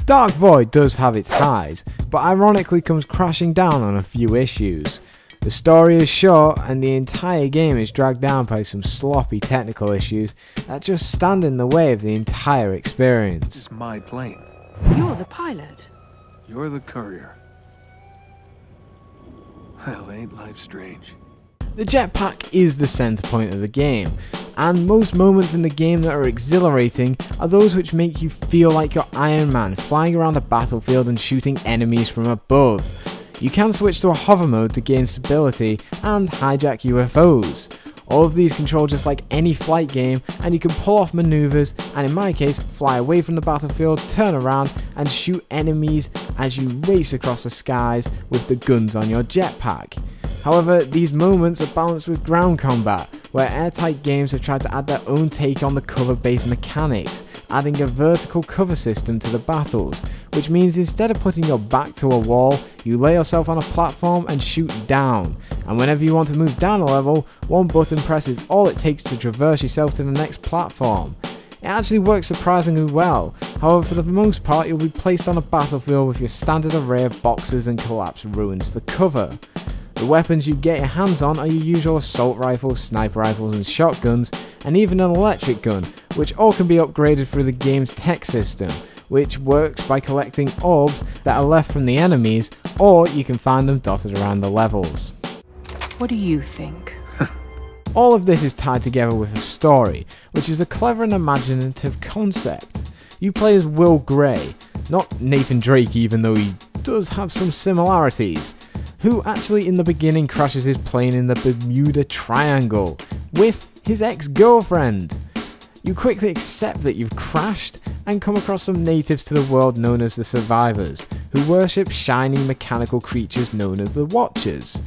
Dark Void does have its highs, but ironically comes crashing down on a few issues. The story is short and the entire game is dragged down by some sloppy technical issues that just stand in the way of the entire experience. It's my plane. You're the pilot. You're the courier. Well, ain't life strange? The jetpack is the centre point of the game, and most moments in the game that are exhilarating are those which make you feel like you're Iron Man flying around a battlefield and shooting enemies from above. You can switch to a hover mode to gain stability and hijack UFOs. All of these control just like any flight game, and you can pull off maneuvers and in my case fly away from the battlefield, turn around and shoot enemies as you race across the skies with the guns on your jetpack. However, these moments are balanced with ground combat, where airtight games have tried to add their own take on the cover-based mechanics, adding a vertical cover system to the battles, which means instead of putting your back to a wall, you lay yourself on a platform and shoot down, and whenever you want to move down a level, one button press is all it takes to traverse yourself to the next platform. It actually works surprisingly well, however for the most part you'll be placed on a battlefield with your standard array of boxes and collapsed ruins for cover. The weapons you get your hands on are your usual assault rifles, sniper rifles and shotguns, and even an electric gun, which all can be upgraded through the game's tech system, which works by collecting orbs that are left from the enemies, or you can find them dotted around the levels. What do you think? All of this is tied together with a story, which is a clever and imaginative concept. You play as Will Gray, not Nathan Drake even though he does have some similarities, who actually in the beginning crashes his plane in the Bermuda Triangle with his ex-girlfriend. You quickly accept that you've crashed and come across some natives to the world known as the Survivors, who worship shiny mechanical creatures known as the Watchers.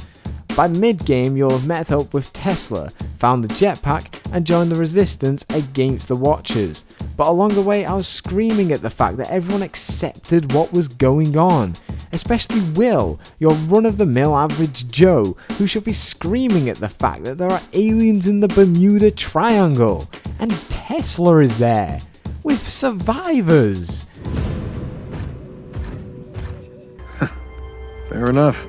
By mid-game you'll have met up with Tesla, found the jetpack and joined the resistance against the Watchers, but along the way I was screaming at the fact that everyone accepted what was going on. Especially Will, your run-of-the-mill average Joe, who should be screaming at the fact that there are aliens in the Bermuda Triangle, and Tesla is there, with survivors. Fair enough.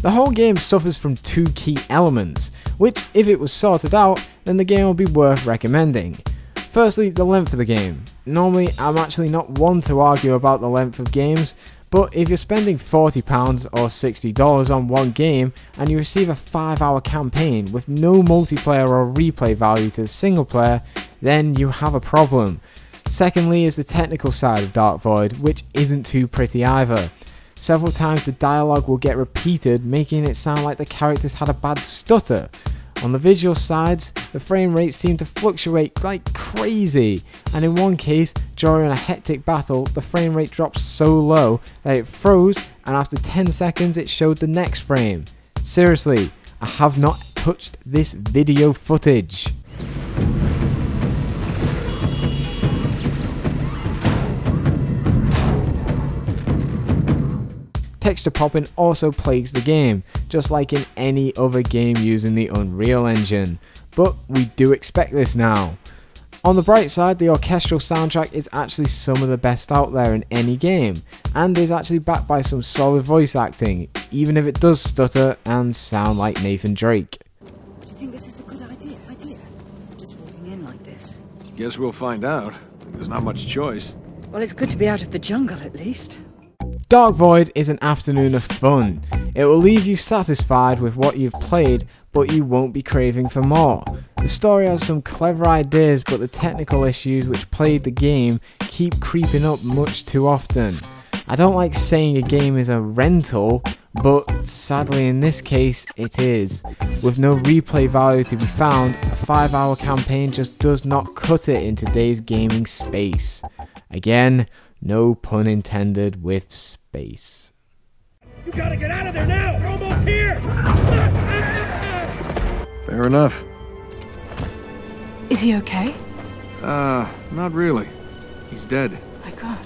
The whole game suffers from two key elements, which if it was sorted out, then the game would be worth recommending. Firstly, the length of the game. Normally, I'm actually not one to argue about the length of games, but if you're spending £40 or $60 on one game and you receive a 5-hour campaign with no multiplayer or replay value to the single player, then you have a problem. Secondly is the technical side of Dark Void, which isn't too pretty either. Several times the dialogue will get repeated, making it sound like the characters had a bad stutter. On the visual sides, the frame rates seem to fluctuate like crazy, and in one case, during a hectic battle, the frame rate dropped so low that it froze, and after 10 seconds it showed the next frame. Seriously, I have not touched this video footage. Texture popping also plagues the game, just like in any other game using the Unreal Engine, but we do expect this now. On the bright side, the orchestral soundtrack is actually some of the best out there in any game, and is actually backed by some solid voice acting, even if it does stutter and sound like Nathan Drake. Do you think this is a good idea? Just walking in like this. Guess we'll find out. There's not much choice. Well, it's good to be out of the jungle at least. Dark Void is an afternoon of fun. It will leave you satisfied with what you've played, but you won't be craving for more. The story has some clever ideas, but the technical issues which plague the game keep creeping up much too often. I don't like saying a game is a rental, but sadly in this case it is. With no replay value to be found, a 5-hour campaign just does not cut it in today's gaming space. Again, no pun intended with space. You gotta get out of there now! We're almost here! Fair enough. Is he okay? Not really. He's dead. My God.